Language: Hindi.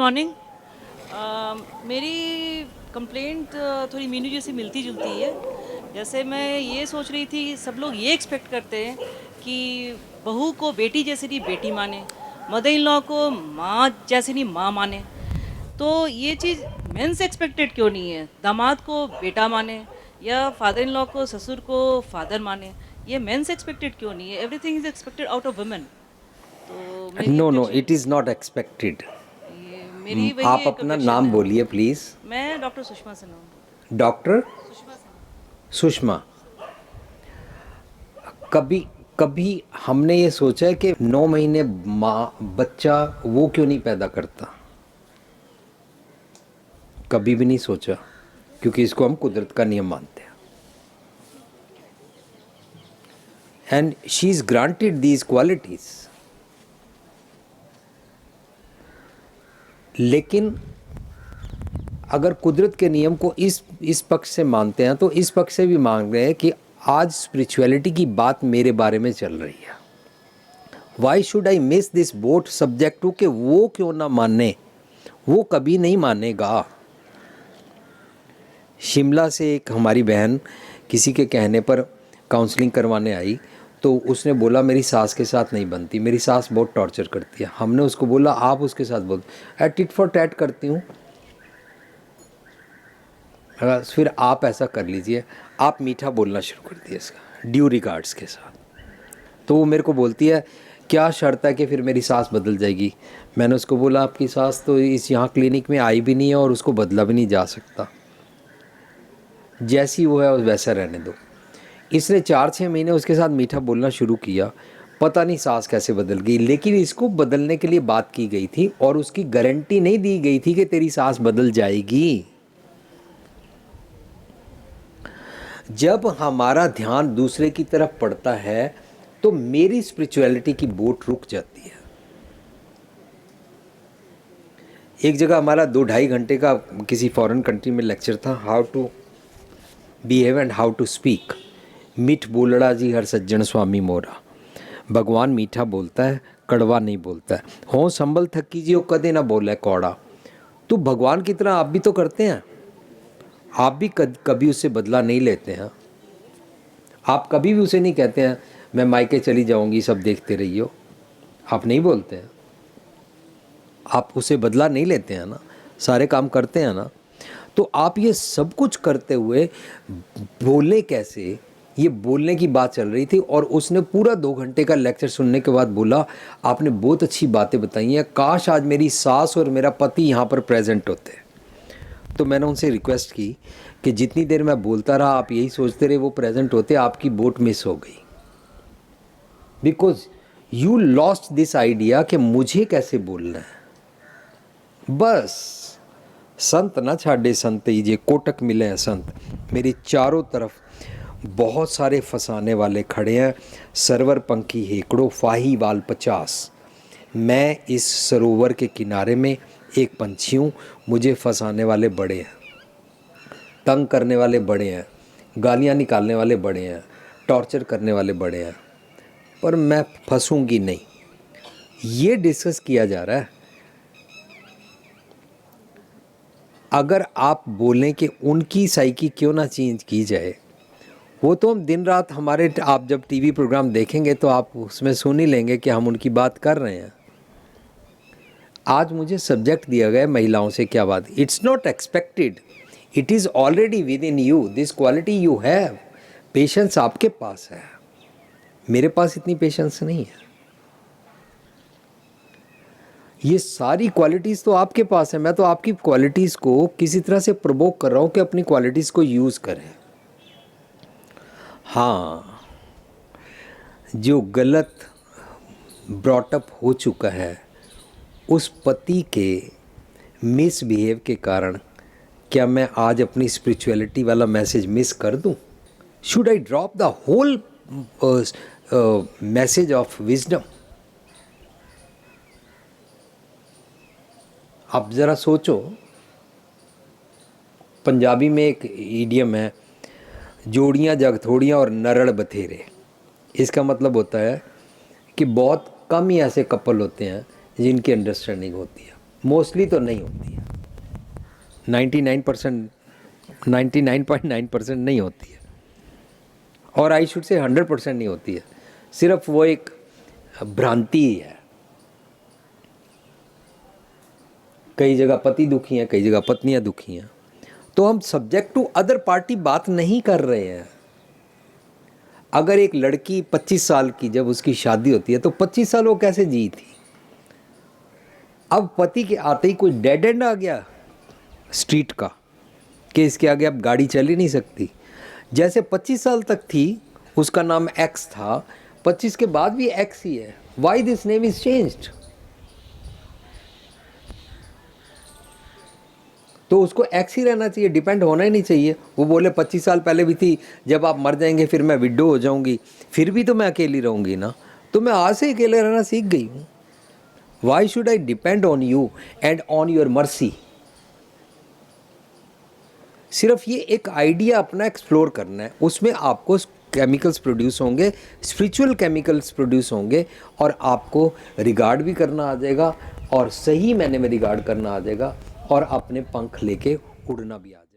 मॉर्निंग। मेरी कंप्लेंट थोड़ी मीनू जी से मिलती जुलती है। जैसे मैं ये सोच रही थी, सब लोग ये एक्सपेक्ट करते हैं कि बहू को बेटी जैसे नहीं बेटी माने, मदर इन लॉ को माँ जैसे नहीं माँ माने। तो ये चीज़ मेन से एक्सपेक्टेड क्यों नहीं है? दामाद को बेटा माने या फादर इन लॉ को ससुर को फादर माने, ये मेन से एक्सपेक्टेड क्यों नहीं है? Everything is expected out of women. तो मेरी no no, objection it is not expected. ये मेरी वही आप एक अपना ऑब्जेक्शन नाम है। बोलिए प्लीज़। मैं डॉक्टर सुषमा सिन्हा हूँ। डॉक्टर सुषमा सिन्हा। सुषमा। कभी कभी हमने ये सोचा है कि 9 महीने माँ बच्चा वो क्यों नहीं पैदा करता? कभी भी नहीं सोचा, क्योंकि इसको हम कुदरत का नियम मानते हैं। And she is granted these qualities. लेकिन अगर कुदरत के नियम को इस पक्ष से मानते हैं तो इस पक्ष से भी मांग रहे हैं कि आज स्पिरिचुअलिटी की बात मेरे बारे में चल रही है। Why should I miss this boat subject to, कि वो क्यों ना माने, वो कभी नहीं मानेगा। शिमला से एक हमारी बहन किसी के कहने पर काउंसलिंग करवाने आई, तो उसने बोला मेरी सास के साथ नहीं बनती, मेरी सास बहुत टॉर्चर करती है। हमने उसको बोला आप उसके साथ बोल, टिट फॉर टैट करती हूँ। फिर आप ऐसा कर लीजिए, आप मीठा बोलना शुरू कर दिए इसका ड्यू रिगार्ड्स के साथ। तो वो मेरे को बोलती है क्या शर्त है कि फिर मेरी सास बदल जाएगी? मैंने उसको बोला आपकी सास तो इस यहाँ क्लिनिक में आई भी नहीं है और उसको बदला भी नहीं जा सकता, जैसी वो है वैसा रहने दो। इसने 4-6 महीने उसके साथ मीठा बोलना शुरू किया, पता नहीं सास कैसे बदल गई। लेकिन इसको बदलने के लिए बात की गई थी और उसकी गारंटी नहीं दी गई थी कि तेरी सास बदल जाएगी। जब हमारा ध्यान दूसरे की तरफ पड़ता है तो मेरी स्पिरिचुअलिटी की बोट रुक जाती है। एक जगह हमारा 2-2.5 घंटे का किसी फॉरेन कंट्री में लेक्चर था, how to behave and how to speak. मीठ बोलड़ा जी हर सज्जन स्वामी मोरा। भगवान मीठा बोलता है, कड़वा नहीं बोलता है। हो संभल थकी जी वो कदे ना बोले कौड़ा। तो भगवान की तरह आप भी तो करते हैं, आप भी कभी उससे बदला नहीं लेते हैं। आप कभी भी उसे नहीं कहते हैं मैं मायके चली जाऊंगी सब देखते रहियो, आप नहीं बोलते हैं। आप उसे बदला नहीं लेते हैं ना, सारे काम करते हैं ना। तो आप ये सब कुछ करते हुए बोले कैसे? ये बोलने की बात चल रही थी और उसने पूरा 2 घंटे का लेक्चर सुनने के बाद बोला आपने बहुत अच्छी बातें बताई हैं, काश आज मेरी सास और मेरा पति यहाँ पर प्रेजेंट होते। तो मैंने उनसे रिक्वेस्ट की कि जितनी देर मैं बोलता रहा आप यही सोचते रहे वो प्रेजेंट होते, आपकी बोट मिस हो गई। Because you lost this idea कि मुझे कैसे बोलना है। बस संत ना छाड़े संत ही जे कोटक मिले हैं संत। मेरे चारों तरफ बहुत सारे फंसाने वाले खड़े हैं। सरवर पंखी हेकड़ो फाही वाल 50। मैं इस सरोवर के किनारे में एक पंछी हूँ, मुझे फंसाने वाले बड़े हैं, तंग करने वाले बड़े हैं, गालियाँ निकालने वाले बड़े हैं, टॉर्चर करने वाले बड़े हैं, पर मैं फंसूंगी नहीं। ये डिस्कस किया जा रहा है। अगर आप बोलें कि उनकी साइकी क्यों ना चेंज की जाए, वो तो हम दिन रात हमारे, आप जब टीवी प्रोग्राम देखेंगे तो आप उसमें सुन ही लेंगे कि हम उनकी बात कर रहे हैं। आज मुझे सब्जेक्ट दिया गया महिलाओं से क्या बात, it's not expected, it is already with in you, this quality you have. Patience आपके पास है, मेरे पास इतनी पेशेंस नहीं है। ये सारी क्वालिटीज़ तो आपके पास है, मैं तो आपकी क्वालिटीज़ को किसी तरह से प्रोवोक कर रहा हूँ कि अपनी क्वालिटीज़ को यूज़ करें। हाँ, जो गलत ब्रॉटअप हो चुका है उस पति के मिसबिहेव के कारण क्या मैं आज अपनी स्पिरिचुअलिटी वाला मैसेज मिस कर दूं? Should I drop the whole message of wisdom? आप ज़रा सोचो, पंजाबी में एक इडियम है, जोड़ियाँ जग थोड़ियाँ और नरड़ बथेरे। इसका मतलब होता है कि बहुत कम ही ऐसे कपल होते हैं जिनकी अंडरस्टैंडिंग होती है। मोस्टली तो नहीं होती है, 99%, 99.9% नहीं होती है, और आई शुड से 100% नहीं होती है। सिर्फ वो एक भ्रांति ही है। कई जगह पति दुखी हैं, कई जगह पत्नियां दुखी हैं, तो हम सब्जेक्ट टू अदर पार्टी बात नहीं कर रहे हैं। अगर एक लड़की 25 साल की जब उसकी शादी होती है तो 25 साल वो कैसे जी थी, अब पति के आते ही कोई डेड एंड आ गया स्ट्रीट का कि इसके आगे अब गाड़ी चल ही नहीं सकती। जैसे 25 साल तक थी, उसका नाम एक्स था, 25 के बाद भी एक्स ही है। Why this name is changed? तो उसको एक्स ही रहना चाहिए, डिपेंड होना ही नहीं चाहिए। वो बोले 25 साल पहले भी थी, जब आप मर जाएंगे फिर मैं विडो हो जाऊंगी, फिर भी तो मैं अकेली रहूंगी ना। तो मैं आज से अकेले रहना सीख गई हूँ। Y should I depend on you and on your mercy? सिर्फ ये एक आइडिया अपना एक्सप्लोर करना है, उसमें आपको केमिकल्स प्रोड्यूस होंगे, स्पिरिचुअल केमिकल्स प्रोड्यूस होंगे, और आपको रिगार्ड भी करना आ जाएगा, और सही मैंने में रिगार्ड करना आ जाएगा, और अपने पंख लेके उड़ना भी आ जाएगा।